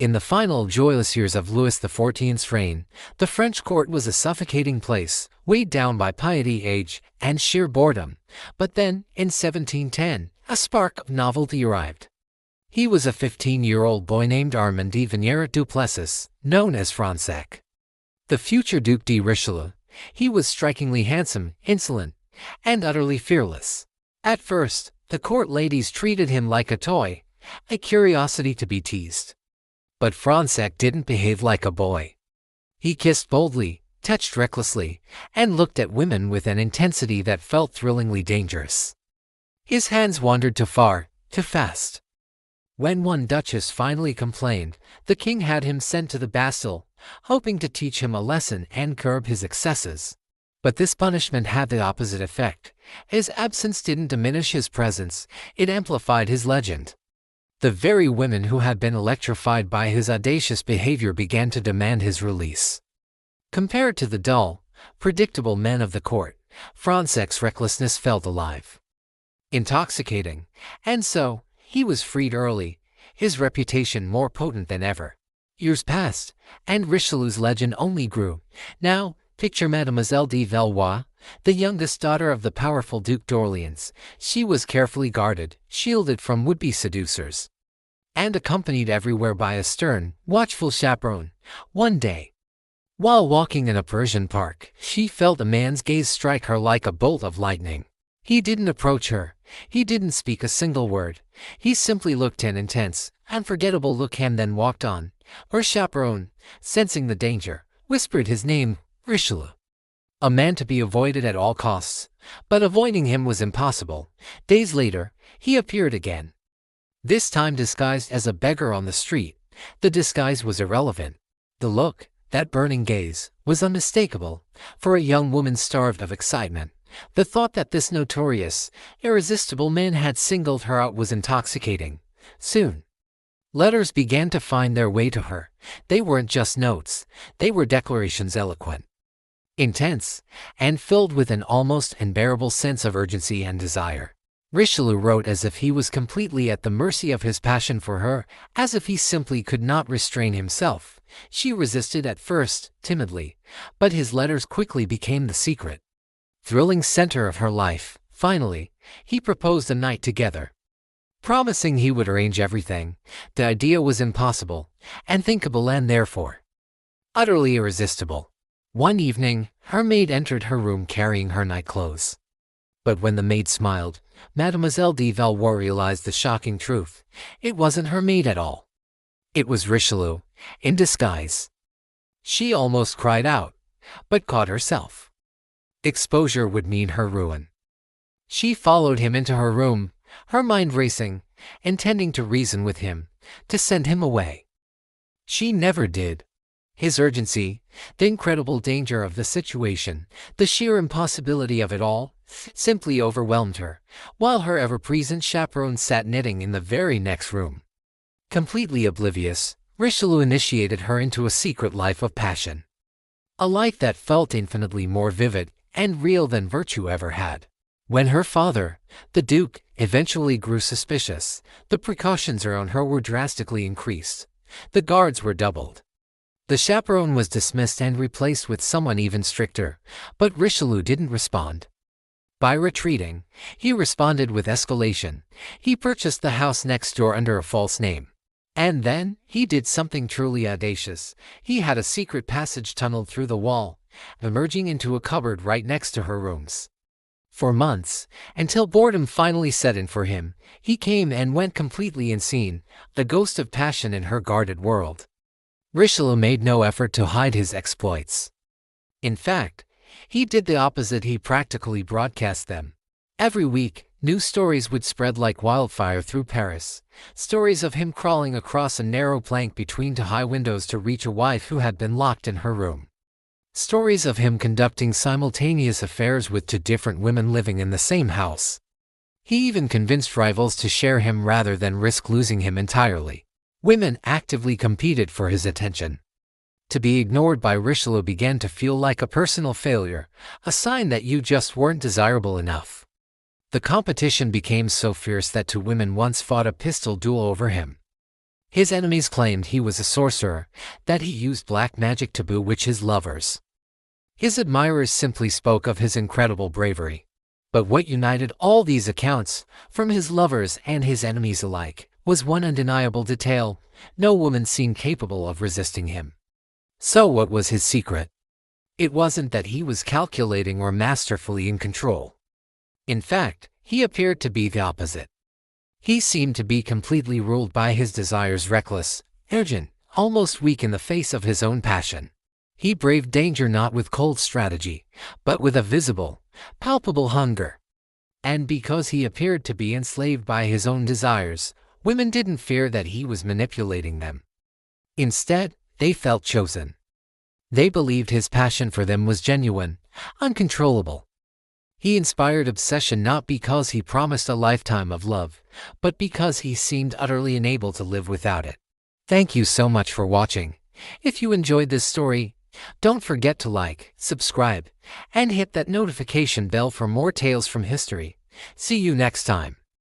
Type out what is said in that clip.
In the final joyless years of Louis XIV's reign, the French court was a suffocating place, weighed down by piety, age, and sheer boredom. But then, in 1710, a spark of novelty arrived. He was a 15-year-old boy named Armand de Vigneres du Plessis, known as Fronsac. The future Duke de Richelieu. He was strikingly handsome, insolent, and utterly fearless. At first, the court ladies treated him like a toy, a curiosity to be teased. But Fronsac didn't behave like a boy. He kissed boldly, touched recklessly, and looked at women with an intensity that felt thrillingly dangerous. His hands wandered too far, too fast. When one duchess finally complained, the king had him sent to the Bastille, hoping to teach him a lesson and curb his excesses. But this punishment had the opposite effect. His absence didn't diminish his presence, it amplified his legend. The very women who had been electrified by his audacious behavior began to demand his release. Compared to the dull, predictable men of the court, Fronsac's recklessness felt alive, intoxicating, and so, he was freed early, his reputation more potent than ever. Years passed, and Richelieu's legend only grew. Now, picture Mademoiselle de Valois, the youngest daughter of the powerful Duke d'Orléans. She was carefully guarded, shielded from would-be seducers, and accompanied everywhere by a stern, watchful chaperone. One day, while walking in a Parisian park, she felt a man's gaze strike her like a bolt of lightning. He didn't approach her. He didn't speak a single word. He simply looked an intense, unforgettable look and then walked on. Her chaperone, sensing the danger, whispered his name, Richelieu. A man to be avoided at all costs. But avoiding him was impossible. Days later, he appeared again. This time disguised as a beggar on the street. The disguise was irrelevant. The look, that burning gaze, was unmistakable. For a young woman starved of excitement, the thought that this notorious, irresistible man had singled her out was intoxicating. Soon, letters began to find their way to her. They weren't just notes, they were declarations eloquent, intense, and filled with an almost unbearable sense of urgency and desire. Richelieu wrote as if he was completely at the mercy of his passion for her, as if he simply could not restrain himself. She resisted at first, timidly, but his letters quickly became the secret, thrilling center of her life. Finally, he proposed a night together, promising he would arrange everything. The idea was impossible, unthinkable, and therefore utterly irresistible. One evening, her maid entered her room carrying her night clothes. But when the maid smiled, Mademoiselle de Valois realized the shocking truth. It wasn't her maid at all. It was Richelieu, in disguise. She almost cried out, but caught herself. Exposure would mean her ruin. She followed him into her room, her mind racing, intending to reason with him, to send him away. She never did. His urgency, the incredible danger of the situation, the sheer impossibility of it all, simply overwhelmed her, while her ever-present chaperone sat knitting in the very next room. Completely oblivious, Richelieu initiated her into a secret life of passion. A life that felt infinitely more vivid and real than virtue ever had. When her father, the Duke, eventually grew suspicious, the precautions around her were drastically increased. The guards were doubled. The chaperone was dismissed and replaced with someone even stricter, but Richelieu didn't respond. By retreating, he responded with escalation. He purchased the house next door under a false name. And then, he did something truly audacious. He had a secret passage tunneled through the wall, emerging into a cupboard right next to her rooms. For months, until boredom finally set in for him, he came and went completely unseen, the ghost of passion in her guarded world. Richelieu made no effort to hide his exploits. In fact, he did the opposite. He practically broadcast them. Every week, new stories would spread like wildfire through Paris. Stories of him crawling across a narrow plank between two high windows to reach a wife who had been locked in her room. Stories of him conducting simultaneous affairs with two different women living in the same house. He even convinced rivals to share him rather than risk losing him entirely. Women actively competed for his attention. To be ignored by Richelieu began to feel like a personal failure, a sign that you just weren't desirable enough. The competition became so fierce that two women once fought a pistol duel over him. His enemies claimed he was a sorcerer, that he used black magic to bewitch his lovers. His admirers simply spoke of his incredible bravery. But what united all these accounts, from his lovers and his enemies alike, was one undeniable detail: no woman seemed capable of resisting him. So what was his secret? It wasn't that he was calculating or masterfully in control. In fact, he appeared to be the opposite. He seemed to be completely ruled by his desires, reckless, urgent, almost weak in the face of his own passion. He braved danger not with cold strategy, but with a visible, palpable hunger. And because he appeared to be enslaved by his own desires, women didn't fear that he was manipulating them. Instead, they felt chosen. They believed his passion for them was genuine, uncontrollable. He inspired obsession not because he promised a lifetime of love, but because he seemed utterly unable to live without it. Thank you so much for watching. If you enjoyed this story, don't forget to like, subscribe, and hit that notification bell for more tales from history. See you next time.